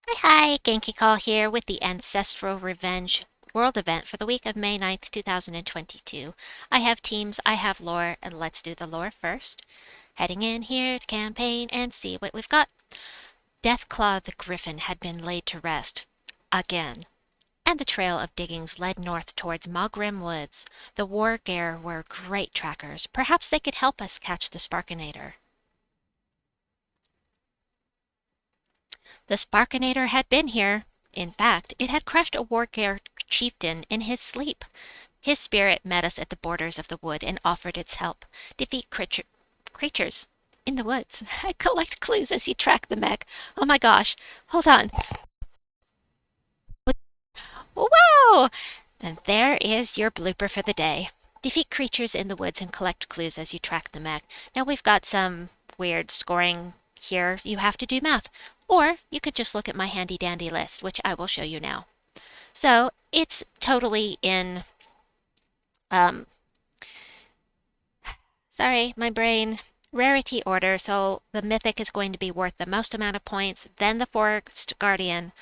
Hi, Genki Call here with the Ancestral Revenge World event for the week of May 9th, 2022. I have teams, I have lore, and let's do the lore first. Heading in here to campaign and see what we've got. Deathclaw the Griffin had been laid to rest. Again. And the trail of diggings led north towards Mogrim Woods. The War Gear were great trackers. Perhaps they could help us catch the Sparkinator. The Sparkinator had been here. In fact, it had crushed a Wargear chieftain in his sleep. His spirit met us at the borders of the wood and offered its help. Defeat creatures in the woods. Collect clues as you track the mech. Oh my gosh. Hold on. Wow! And there is your blooper for the day. Defeat creatures in the woods and collect clues as you track the mech. Now we've got some weird scoring here. You have to do math. Or you could just look at my handy dandy list, which I will show you now. So it's totally in, um, sorry, my brain, rarity order. So the Mythic is going to be worth the most amount of points, then the Forest Guardian.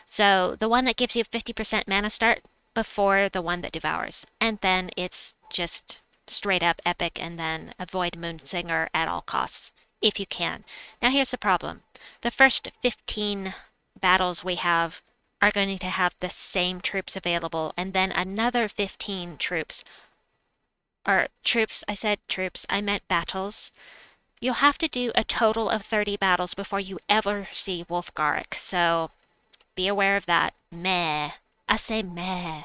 So the one that gives you 50% mana start before the one that devours. And then it's just straight up epic and then avoid Moonsinger at all costs, if you can. Now here's the problem. The first 15 battles we have are going to have the same troops available, and then another 15 troops, or troops, I said troops, I meant battles. You'll have to do a total of 30 battles before you ever see Wolfgarrick, so be aware of that. Meh. I say meh.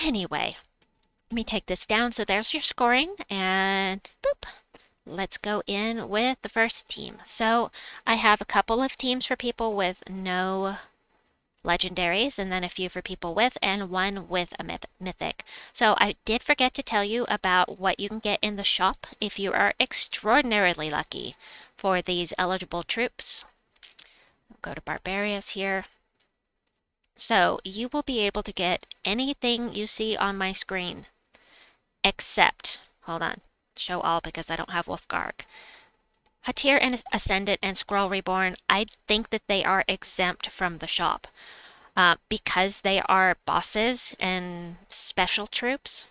Anyway, let me take this down. So there's your scoring, and boop. Let's go in with the first team. So I have a couple of teams for people with no legendaries, and then a few for people with, and one with a mythic. So I did forget to tell you about what you can get in the shop if you are extraordinarily lucky for these eligible troops. Go to Barbarius here. So you will be able to get anything you see on my screen, except, hold on, show all because I don't have Wolfgarg. Hatir and Ascendant and Skroll Reborn, I think that they are exempt from the shop. Because they are bosses and special troops,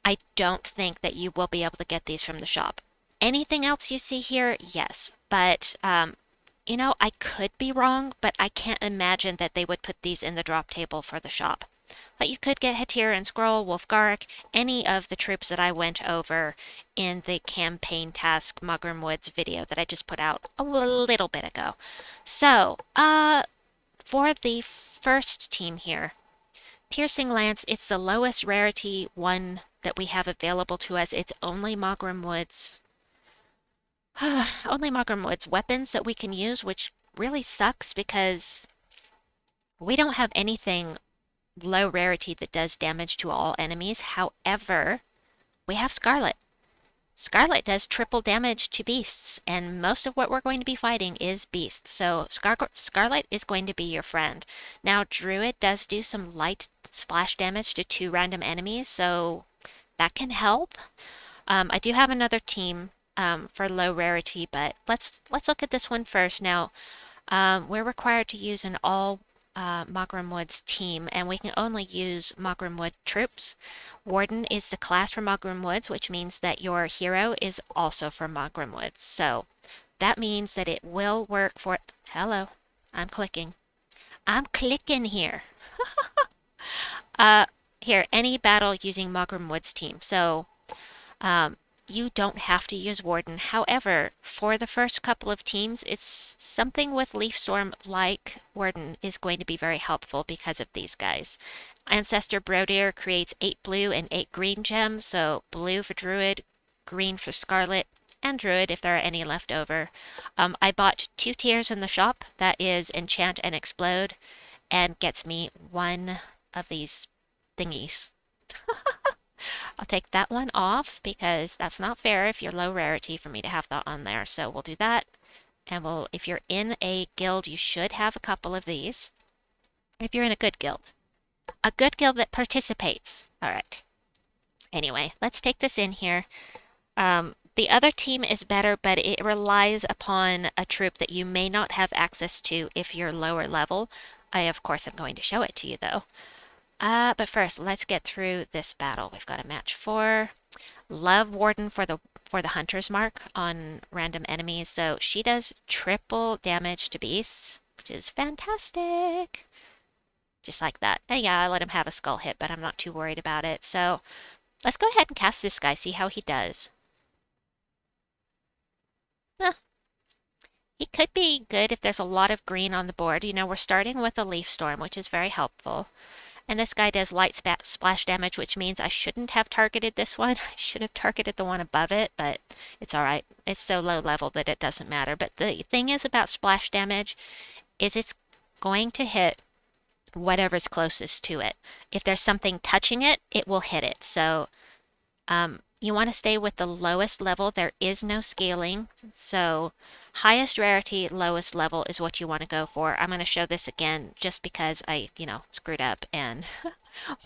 I don't think that you will be able to get these from the shop. Anything else you see here, yes. But, I could be wrong, but I can't imagine that they would put these in the drop table for the shop. But you could get Hatir and Skroll, Wolfgarrick, any of the troops that I went over in the campaign task Mogrim Woods video that I just put out a little bit ago. So, for the first team here, Piercing Lance, it's the lowest rarity one that we have available to us. It's only Mogrim Woods. Only Mogrim Woods weapons that we can use, which really sucks because we don't have anything low rarity that does damage to all enemies. However, we have Scarlett. Scarlett does triple damage to beasts, and most of what we're going to be fighting is beasts. So Scarlett is going to be your friend. Now, Druid does do some light splash damage to 2 random enemies, so that can help. I do have another team for low rarity, but let's look at this one first. Now, we're required to use an all Mogrim Woods team, and we can only use Mogrim Wood troops. Warden is the class for Mogrim Woods, which means that your hero is also from Mogrim Woods. So that means that it will work for... Hello, I'm clicking. I'm clicking here. Here, any battle using Mogrim Woods team. So, you don't have to use Warden. However, for the first couple of teams, it's something with Leafstorm like Warden is going to be very helpful because of these guys. Ancestor Brodir creates 8 blue and 8 green gems, so blue for Druid, green for Scarlet, and Druid if there are any left over. I bought 2 tiers in the shop, that is Enchant and Explode, and gets me one of these thingies. I'll take that one off because that's not fair if you're low rarity for me to have that on there. So we'll do that. And if you're in a guild, you should have a couple of these. If you're in a good guild. A good guild that participates. All right. Anyway, let's take this in here. The other team is better, but it relies upon a troop that you may not have access to if you're lower level. I, of course, am going to show it to you, though. But first, let's get through this battle. We've got a match 4. Love Warden for the Hunter's Mark on random enemies, so she does triple damage to beasts, which is fantastic. Just like that. And yeah, I let him have a skull hit, but I'm not too worried about it. So let's go ahead and cast this guy, see how he does. Huh. He could be good if there's a lot of green on the board. You know, we're starting with a Leaf Storm, which is very helpful. And this guy does light splash damage, which means I shouldn't have targeted this one. I should have targeted the one above it, but it's alright. It's so low level that it doesn't matter. But the thing is about splash damage is it's going to hit whatever's closest to it. If there's something touching it, it will hit it. So you want to stay with the lowest level. There is no scaling. So highest rarity, lowest level is what you want to go for. I'm going to show this again just because I, screwed up and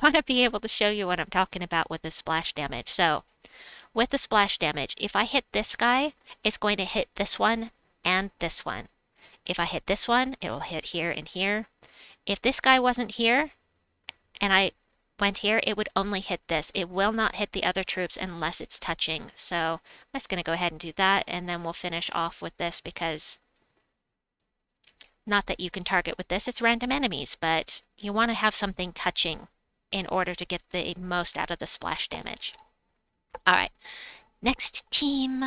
want to be able to show you what I'm talking about with the splash damage. So with the splash damage, if I hit this guy, it's going to hit this one and this one. If I hit this one, it will hit here and here. If this guy wasn't here and I went here, it would only hit this. It will not hit the other troops unless it's touching. So I'm just going to go ahead and do that, and then we'll finish off with this because not that you can target with this, it's random enemies, but you want to have something touching in order to get the most out of the splash damage. All right, next team.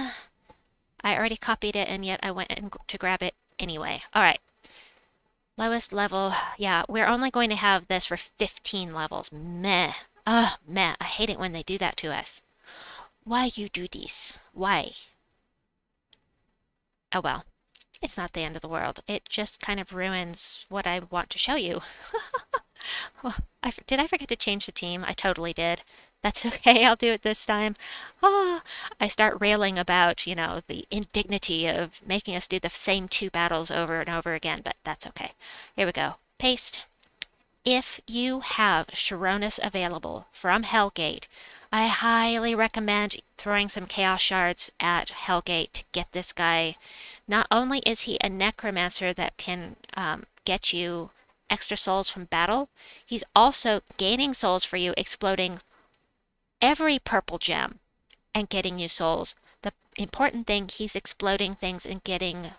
I already copied it, and yet I went to grab it anyway. All right. Lowest level, yeah, we're only going to have this for 15 levels. Meh. Meh. I hate it when they do that to us. Why you do this? Why? Oh well. It's not the end of the world. It just kind of ruins what I want to show you. Well, did I forget to change the team? I totally did. That's okay, I'll do it this time. I start railing about, the indignity of making us do the same 2 battles over and over again, but that's okay. Here we go. Paste. If you have Charonas available from Hellgate, I highly recommend throwing some Chaos Shards at Hellgate to get this guy. Not only is he a Necromancer that can get you extra souls from battle, he's also gaining souls for you, exploding every purple gem and getting you souls. The important thing, he's exploding things and getting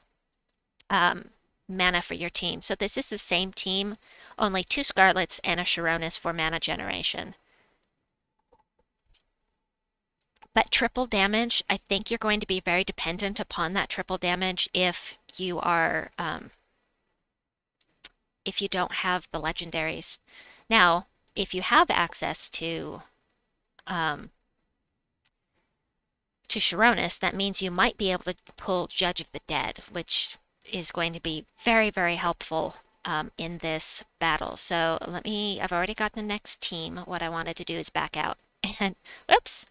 mana for your team. So this is the same team, only 2 Scarlets and a Charonas for mana generation. But triple damage, I think you're going to be very dependent upon that triple damage if you are if you don't have the legendaries. Now, if you have access to Charonas, that means you might be able to pull Judge of the Dead, which is going to be very, very helpful in this battle. So I've already got the next team. What I wanted to do is back out and, oops,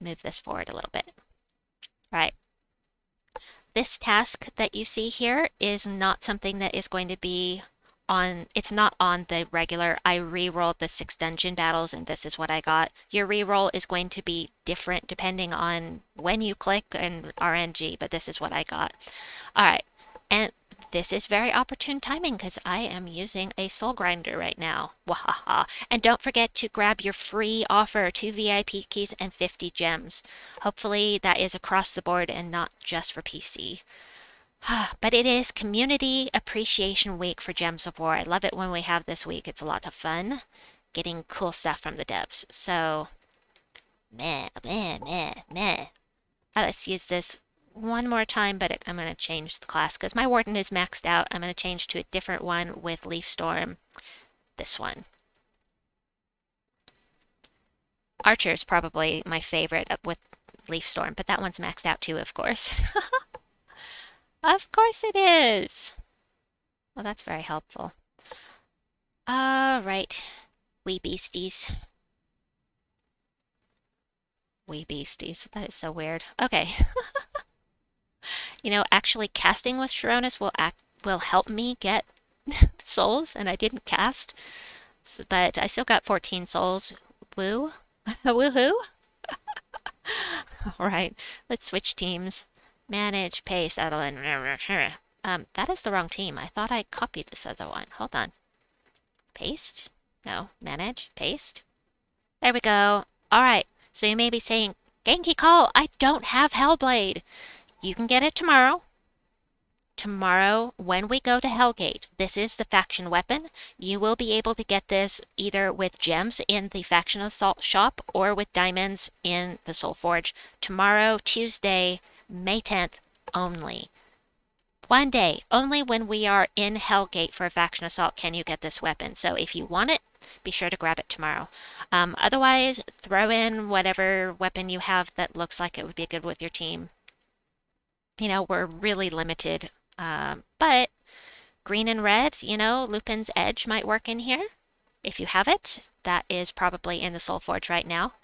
move this forward a little bit. Right. This task that you see here is not something that is going to be it's not on the regular. I re-rolled the 6 dungeon battles and this is what I got. Your re-roll is going to be different depending on when you click and RNG, but this is what I got. All right, and this is very opportune timing because I am using a soul grinder right now. Wahaha. And don't forget to grab your free offer, 2 VIP keys and 50 gems. Hopefully that is across the board and not just for PC. But it is Community Appreciation Week for Gems of War. I love it when we have this week. It's a lot of fun getting cool stuff from the devs. So, meh. Let's use this one more time, but I'm going to change the class because my Warden is maxed out. I'm going to change to a different one with Leaf Storm. This one. Archer is probably my favorite with Leaf Storm, but that one's maxed out too, of course. Of course it is. Well, that's very helpful. All right, wee beasties. Wee beasties. That is so weird. Okay. Actually casting with Charonas will help me get souls, and I didn't cast. But I still got 14 souls. Woo. Woohoo. All right, let's switch teams. Manage, paste, that is the wrong team. I thought I copied this other one. Hold on. Paste? No, manage, paste. There we go. All right, so you may be saying, Genki Call, I don't have Hellblade. You can get it tomorrow. Tomorrow, when we go to Hellgate, this is the faction weapon. You will be able to get this either with gems in the faction assault shop or with diamonds in the Soulforge. Tomorrow, Tuesday, May 10th, only. One day, only when we are in Hellgate for a faction assault can you get this weapon. So if you want it, be sure to grab it tomorrow. Otherwise, throw in whatever weapon you have that looks like it would be good with your team. You know, we're really limited. But green and red, you know, Lupin's Edge might work in here. If you have it, that is probably in the Soulforge right now.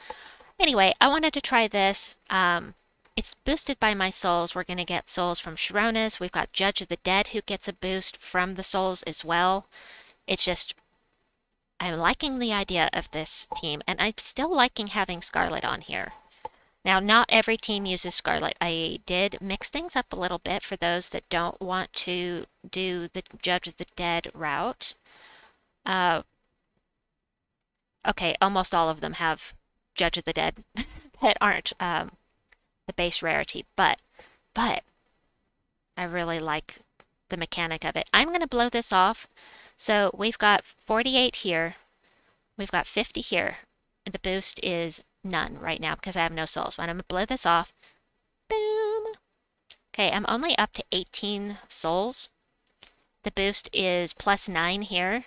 Anyway, I wanted to try this. It's boosted by my souls. We're going to get souls from Charonas. We've got Judge of the Dead who gets a boost from the souls as well. It's just, I'm liking the idea of this team, and I'm still liking having Scarlett on here. Now, not every team uses Scarlett. I did mix things up a little bit for those that don't want to do the Judge of the Dead route. Okay, almost all of them have Judge of the Dead that aren't the base rarity, but I really like the mechanic of it. I'm going to blow this off. So we've got 48 here. We've got 50 here. The boost is none right now because I have no souls. But I'm going to blow this off. Boom. Okay, I'm only up to 18 souls. The boost is +9 here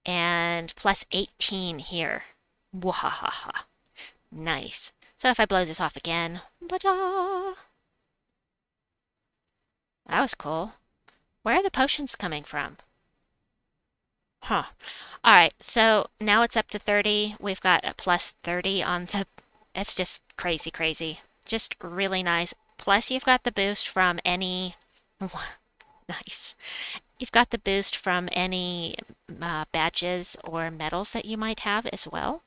and +18 here. Wahaha. Nice. So if I blow this off again, ba-da! That was cool. Where are the potions coming from? Huh. All right, so now it's up to 30. We've got a +30 on the... It's just crazy, crazy. Just really nice. Plus, you've got the boost from any... Nice. You've got the boost from any badges or medals that you might have as well.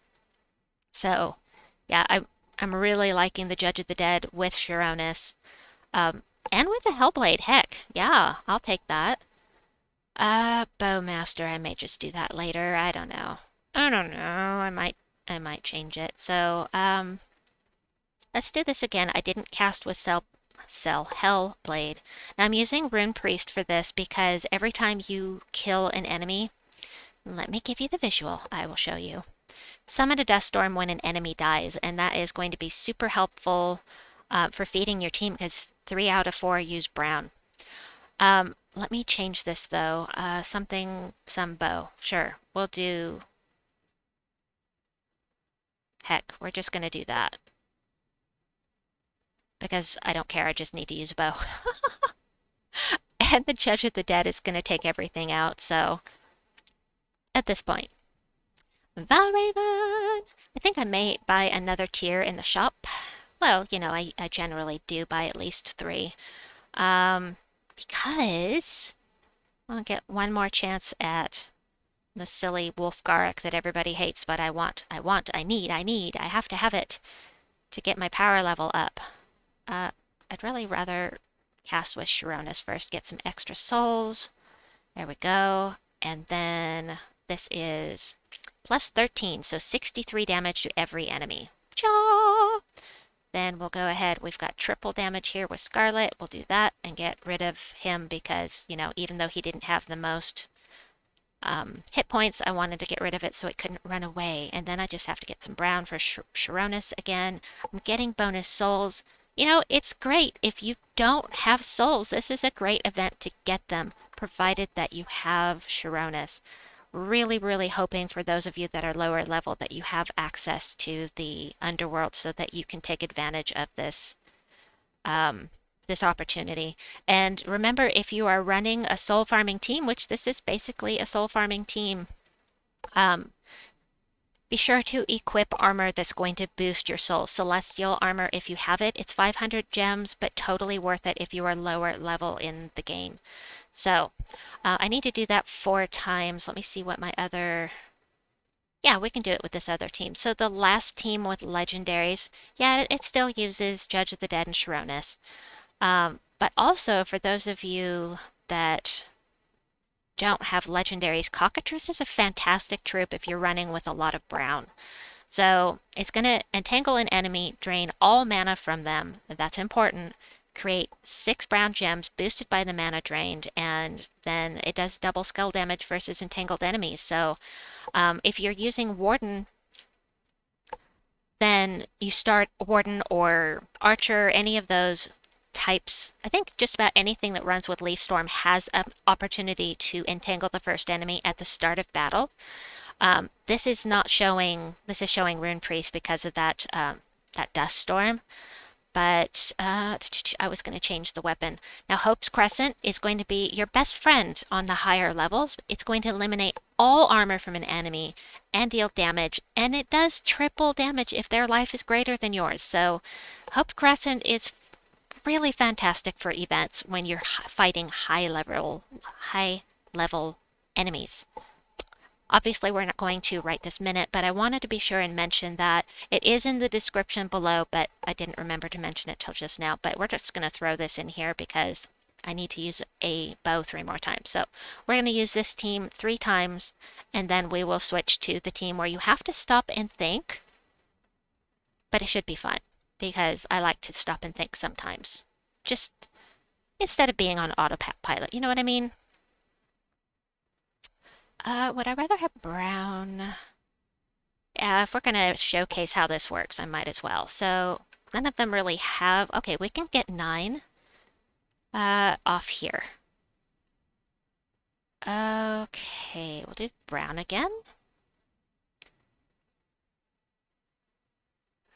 So, yeah, I'm really liking the Judge of the Dead with Charonas. And with the Hellblade, heck, yeah, I'll take that. Bowmaster, I may just do that later. I don't know. I might change it. So, let's do this again. I didn't cast with Hellblade. Now I'm using Rune Priest for this because every time you kill an enemy, let me give you the visual. I will show you. Summon a dust storm when an enemy dies, and that is going to be super helpful for feeding your team because 3 out of 4 use brown. Let me change this though. Some bow. Sure, we'll do... Heck, we're just gonna do that. Because I don't care, I just need to use a bow. And the Judge of the Dead is gonna take everything out, so... At this point. Valraven! I think I may buy another tier in the shop. Well, you know, I generally do buy at least 3. Because I'll get one more chance at the silly Wolfgarrick that everybody hates, but I need, I have to have it to get my power level up. I'd really rather cast with Charonas first, get some extra souls. There we go. And then this is +13, so 63 damage to every enemy. Cha! Then we'll go ahead. We've got triple damage here with Scarlett. We'll do that and get rid of him because, you know, even though he didn't have the most hit points, I wanted to get rid of it so it couldn't run away. And then I just have to get some brown for Charonas again. I'm getting bonus souls. You know, it's great. If you don't have souls, this is a great event to get them, provided that you have Charonas. Really, really hoping for those of you that are lower level that you have access to the underworld so that you can take advantage of this this opportunity. And remember, if you are running a soul farming team, which this is basically a soul farming team, be sure to equip armor that's going to boost your soul. Celestial armor, if you have it, it's 500 gems, but totally worth it if you are lower level in the game. So, I need to do that 4 times. Let me see what my other... Yeah, we can do it with this other team. So the last team with Legendaries, yeah, it still uses Judge of the Dead and Charonas. But also, for those of you that don't have Legendaries, Cockatrice is a fantastic troop if you're running with a lot of brown. So it's going to entangle an enemy, drain all mana from them. That's important. Create 6 brown gems boosted by the mana drained, and then it does double skull damage versus entangled enemies. So if you're using Warden, then you start Warden or Archer, any of those types. I think just about anything that runs with Leaf Storm has an opportunity to entangle the first enemy at the start of battle. This is not showing. This is showing Rune Priest because of that that dust storm. But I was going to change the weapon. Now, Hope's Crescent is going to be your best friend on the higher levels. It's going to eliminate all armor from an enemy and deal damage, and it does triple damage if their life is greater than yours. So, Hope's Crescent is really fantastic for events when you're fighting high level enemies. Obviously, we're not going to right this minute, but I wanted to be sure and mention that it is in the description below, but I didn't remember to mention it till just now. But we're just going to throw this in here because I need to use a bow 3 more times. So we're going to use this team 3 times, and then we will switch to the team where you have to stop and think. But it should be fun because I like to stop and think sometimes. Just instead of being on autopilot, you know what I mean? Would I rather have brown? Yeah, if we're going to showcase how this works, I might as well. So none of them really have... Okay, we can get 9 off here. Okay, we'll do brown again.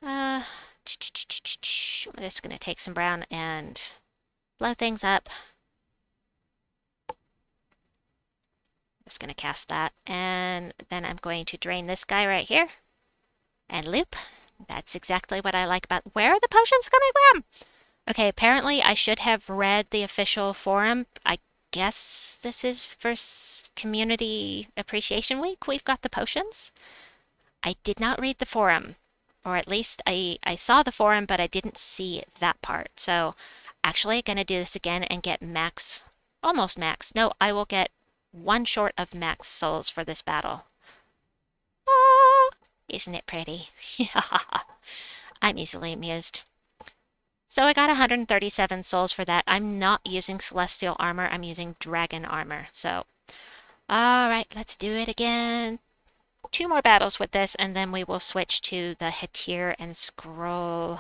I'm just going to take some brown and blow things up. Just going to cast that, and then I'm going to drain this guy right here and loop. That's exactly what I like about... Where are the potions coming from? Okay, apparently I should have read the official forum. I guess this is for Community Appreciation Week. We've got the potions. I did not read the forum, or at least I saw the forum, but I didn't see that part. So actually I'm going to do this again and get max, almost max. No, I will get 1 short of max souls for this battle. Oh, isn't it pretty? I'm easily amused. So I got 137 souls for that. I'm not using celestial armor. I'm using dragon armor. So, all right, let's do it again. 2 more battles with this, and then we will switch to the Hatir and Skroll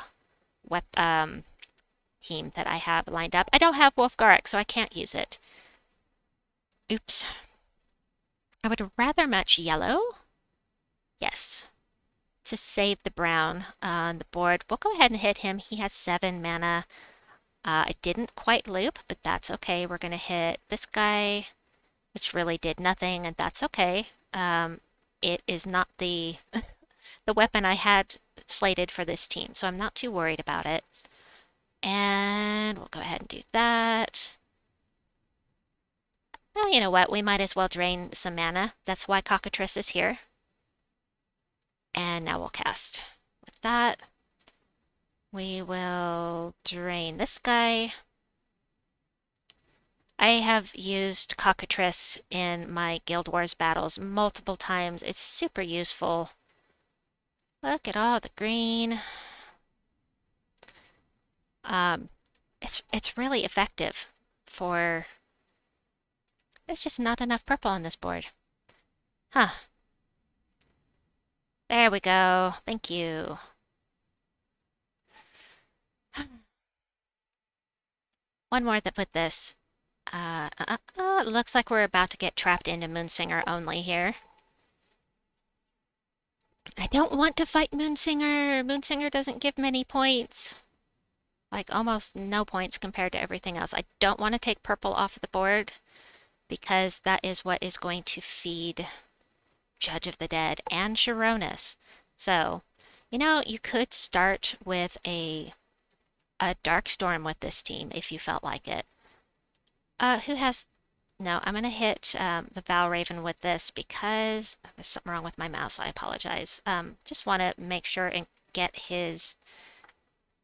team that I have lined up. I don't have Wolfgaric, so I can't use it. Oops. I would rather match yellow. Yes. To save the brown on the board. We'll go ahead and hit him. He has 7 mana. I didn't quite loop, but that's okay. We're going to hit this guy, which really did nothing, and that's okay. It is not the the weapon I had slated for this team, so I'm not too worried about it. And we'll go ahead and do that. Well, you know what? We might as well drain some mana. That's why Cockatrice is here. And now we'll cast. With that, we will drain this guy. I have used Cockatrice in my Guild Wars battles multiple times. It's super useful. Look at all the green. It's really effective for... There's just not enough purple on this board. Huh. There we go. Thank you. One more that put this. Looks like we're about to get trapped into Moonsinger only here. I don't want to fight Moonsinger. Moonsinger doesn't give many points. Like almost no points compared to everything else. I don't want to take purple off the board because that is what is going to feed Judge of the Dead and Charonas. So, you know, you could start with a Dark Storm with this team if you felt like it. Who has No, I'm going to hit the Valraven with this because there's something wrong with my mouse. I apologize. Just want to make sure and get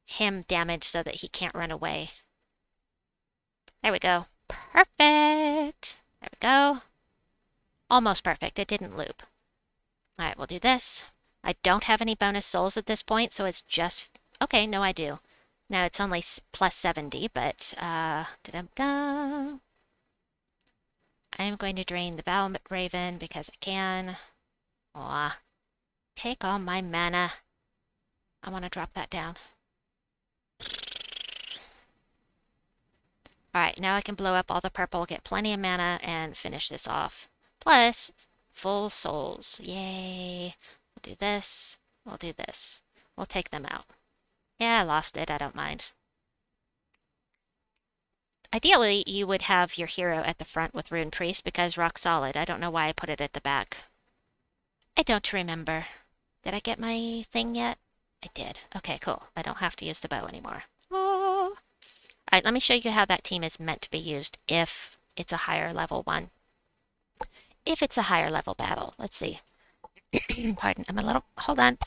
him damaged so that he can't run away. There we go. Perfect. There we go. Almost perfect. It didn't loop. All right, we'll do this. I don't have any bonus souls at this point, so it's just... Okay, no, I do. Now it's only plus 70, but... da-dum-dum. I am going to drain the Valraven because I can. Aw. Take all my mana. I want to drop that down. Alright, now I can blow up all the purple, get plenty of mana, and finish this off. Plus, full souls. Yay. We'll do this. We'll do this. We'll take them out. Yeah, I lost it. I don't mind. Ideally, you would have your hero at the front with Rune Priest because rock solid. I don't know why I put it at the back. I don't remember. Did I get my thing yet? I did. Okay, cool. I don't have to use the bow anymore. Oh. Alright, let me show you how that team is meant to be used if it's a higher level one. If it's a higher level battle. Let's see. Pardon, I'm a little... Hold on.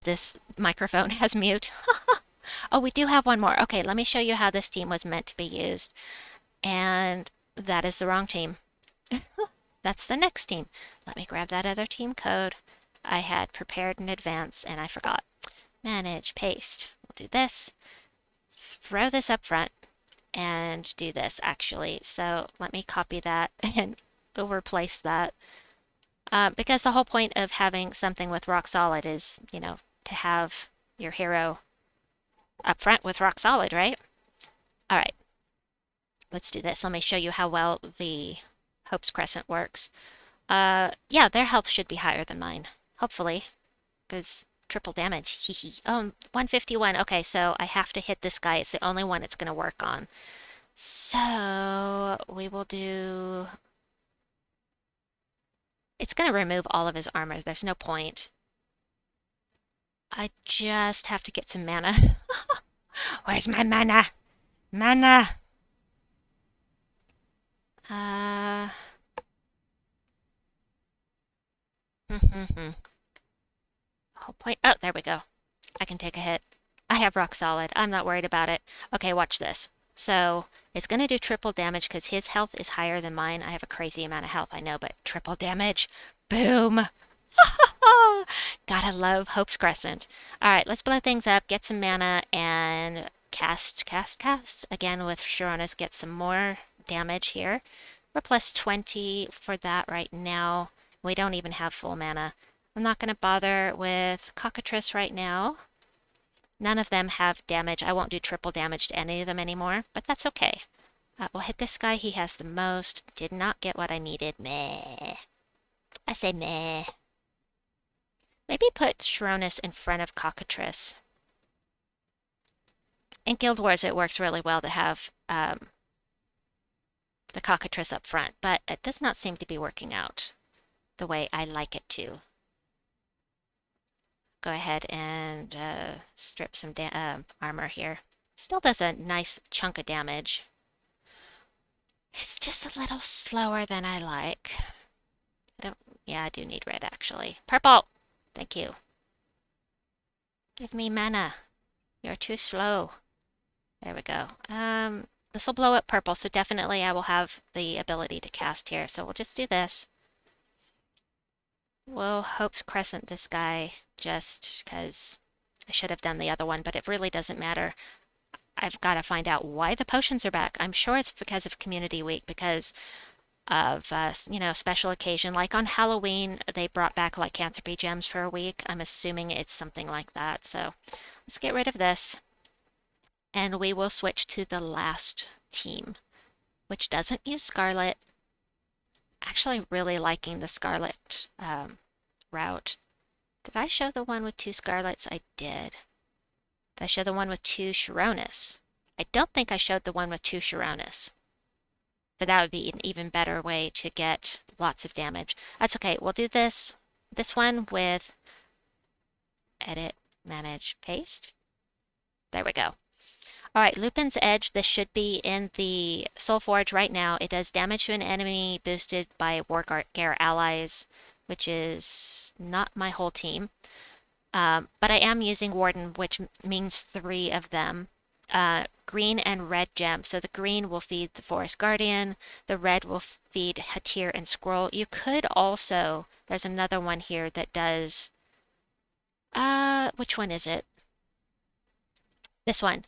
This microphone has mute. Oh, we do have one more. Okay, let me show you how this team was meant to be used. And that is the wrong team. That's the next team. Let me grab that other team code I had prepared in advance and I forgot. Manage, paste. We'll do this. Throw this up front and do this actually. So let me copy that and replace that. Because the whole point of having something with rock solid is, you know, to have your hero up front with rock solid, right? All right. Let's do this. Let me show you how well the Hope's Crescent works. Yeah, their health should be higher than mine. Hopefully. Because triple damage. Hee. 151. Okay, so I have to hit this guy. It's the only one it's going to work on. So we will do... It's going to remove all of his armor. There's no point. I just have to get some mana. Where's my mana? Mana! Whole point. Oh, there we go. I can take a hit. I have rock solid. I'm not worried about it. Okay, watch this. So it's going to do triple damage because his health is higher than mine. I have a crazy amount of health, I know, but triple damage. Boom! Gotta love Hope's Crescent. Alright, let's blow things up, get some mana, and cast. Again, with Charonas, get some more damage here. We're plus 20 for that right now. We don't even have full mana. I'm not going to bother with Cockatrice right now. None of them have damage. I won't do triple damage to any of them anymore, but that's okay. We'll hit this guy. He has the most. Did not get what I needed. Meh. I say meh. Maybe put Charonas in front of Cockatrice. In Guild Wars, it works really well to have the Cockatrice up front, but it does not seem to be working out the way I like it to. Go ahead and strip some armor here. Still does a nice chunk of damage. It's just a little slower than I like. Yeah, I do need red actually. Purple! Thank you. Give me mana. You're too slow. There we go. This will blow up purple, so definitely I will have the ability to cast here. So we'll just do this. We'll Hope's Crescent this guy just because I should have done the other one, but it really doesn't matter. I've got to find out why the potions are back. I'm sure it's because of Community Week, because of, you know, special occasion. Like on Halloween, they brought back lycanthropy gems for a week. I'm assuming it's something like that. So let's get rid of this. And we will switch to the last team, which doesn't use Scarlett. Actually really liking the Scarlett route. Did I show the one with 2 Scarlets? I did. Did I show the one with 2 Charonas? I don't think I showed the one with 2 Charonas. But that would be an even better way to get lots of damage. That's okay. We'll do this one with edit, manage, paste. There we go. All right, Lupin's Edge. This should be in the Soulforge right now. It does damage to an enemy boosted by Wargear allies, which is not my whole team. But I am using Warden, which means 3 of them. Green and red gems. So the green will feed the Forest Guardian, the red will feed Hatir and Skroll. You could also, there's another one here that does, which one is it? This one.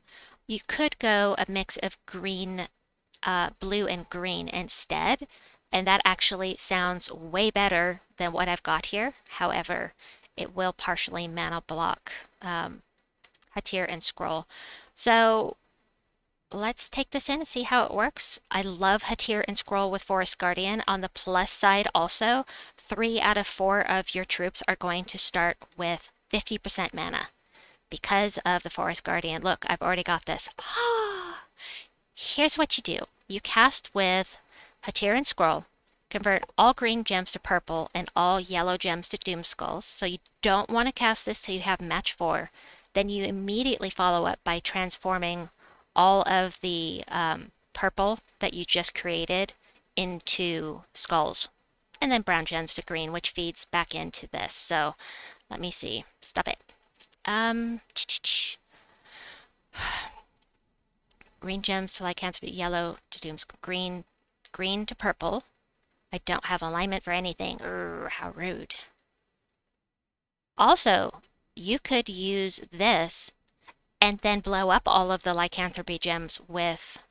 You could go a mix of green, blue and green instead, and that actually sounds way better than what I've got here. However, it will partially mana block Hatir and Skroll. So let's take this in and see how it works. I love Hatir and Skroll with Forest Guardian. On the plus side also, 3 out of 4 of your troops are going to start with 50% mana because of the Forest Guardian. Look, I've already got this. Here's what you do. You cast with Hatir and Skroll, convert all green gems to purple and all yellow gems to doom skulls. So you don't want to cast this till you have match 4. Then you immediately follow up by transforming all of the purple that you just created into skulls. And then brown gems to green, which feeds back into this. So let me see. Stop it. Green gems to lycanthropy, yellow to dooms, green to purple. I don't have alignment for anything. How rude. Also, you could use this and then blow up all of the lycanthropy gems with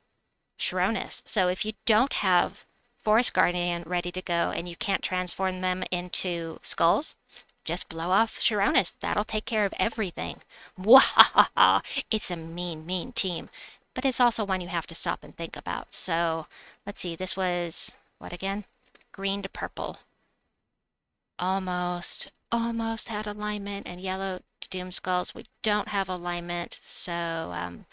Charonas. So if you don't have Forest Guardian ready to go and you can't transform them into skulls, just blow off Charonas. That'll take care of everything. Wahaha! It's a mean, mean team. But it's also one you have to stop and think about. So let's see, this was what again? Green to purple. Almost had alignment, and yellow to doom skulls. We don't have alignment, so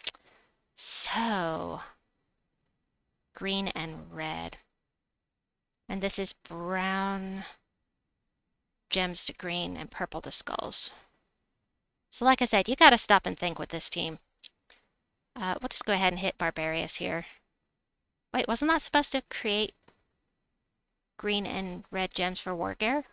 green and red. And this is brown gems to green and purple to skulls. So like I said, you gotta stop and think with this team. We'll just go ahead and hit Barbarius here. Wait, wasn't that supposed to create green and red gems for Wargear?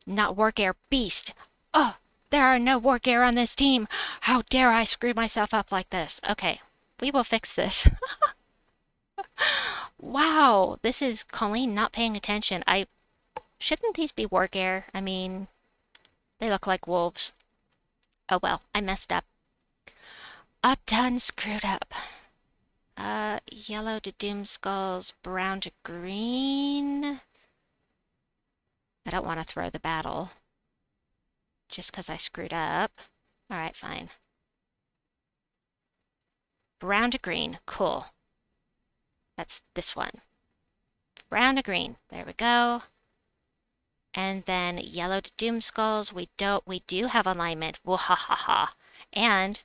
Not Wargear, Beast! Oh, there are no Wargear on this team! How dare I screw myself up like this? Okay, we will fix this. Wow, this is Colleen not paying attention. Shouldn't these be Wargear? I mean, they look like wolves. Oh well, I messed up. A ton screwed up. Yellow to doom skulls, brown to green. I don't want to throw the battle just because I screwed up. All right, fine. Brown to green, cool. That's this one. Brown to green, there we go. And then yellow to doom skulls, we do have alignment. Wahahaha. And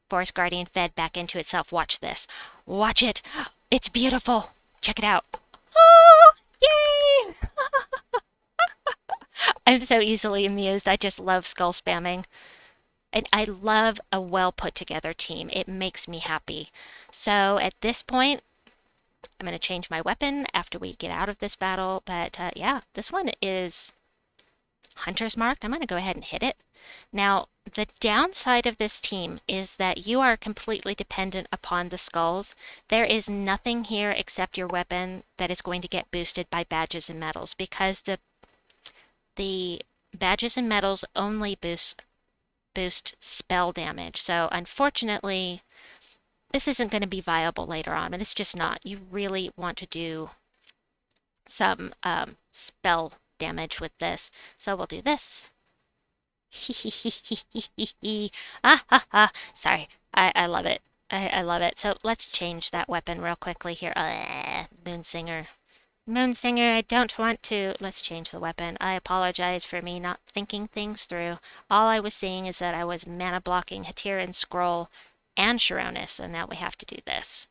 Forest Guardian fed back into itself. Watch this. Watch it. It's beautiful. Check it out. Oh, yay! I'm so easily amused. I just love skull spamming. And I love a well put together team. It makes me happy. So at this point, I'm going to change my weapon after we get out of this battle. But yeah, this one is Hunter's Marked. I'm going to go ahead and hit it. Now, the downside of this team is that you are completely dependent upon the skulls. There is nothing here except your weapon that is going to get boosted by badges and medals, because the badges and medals only boost spell damage. So unfortunately, this isn't going to be viable later on, and it's just not. You really want to do some spell damage with this. So we'll do this. Ah, ha, ha. Sorry, I love it. I love it. So let's change that weapon real quickly here. Moonsinger. Moonsinger, I don't want to. Let's change the weapon. I apologize for me not thinking things through. All I was seeing is that I was mana blocking Hatir and Skroll and Charonas, so now we have to do this.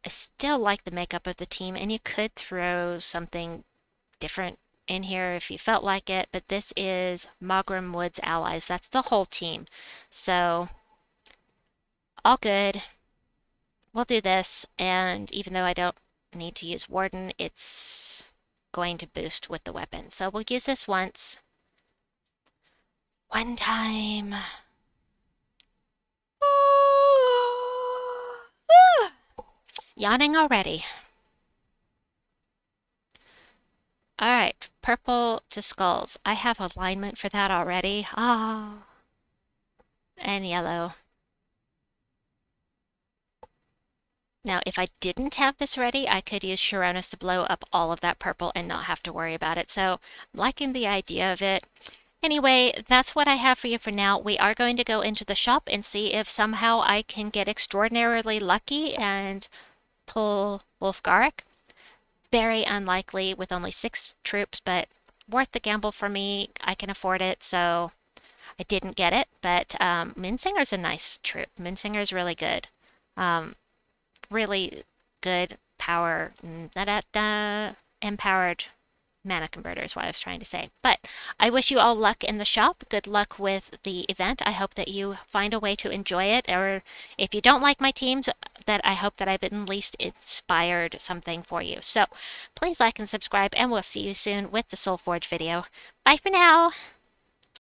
I still like the makeup of the team, and you could throw something different in here if you felt like it, but this is Mogram Woods Allies. That's the whole team. So All good. We'll do this, and even though I don't need to use Warden, it's going to boost with the weapon. So we'll use this once. One time. Yawning already. Alright, purple to skulls. I have alignment for that already. Ah. And yellow. Now, if I didn't have this ready, I could use Charonas to blow up all of that purple and not have to worry about it. So, I'm liking the idea of it. Anyway, that's what I have for you for now. We are going to go into the shop and see if somehow I can get extraordinarily lucky and pull Wolfgaric. Very unlikely with only 6 troops, but worth the gamble for me. I can afford it, so I didn't get it. But Minsinger's a nice troop. Minsinger's really good. Really good power, empowered mana converter is what I was trying to say. But I wish you all luck in the shop. Good luck with the event. I hope that you find a way to enjoy it. Or if you don't like my teams, that I hope that I've at least inspired something for you. So please like and subscribe, and we'll see you soon with the Soulforge video. Bye for now!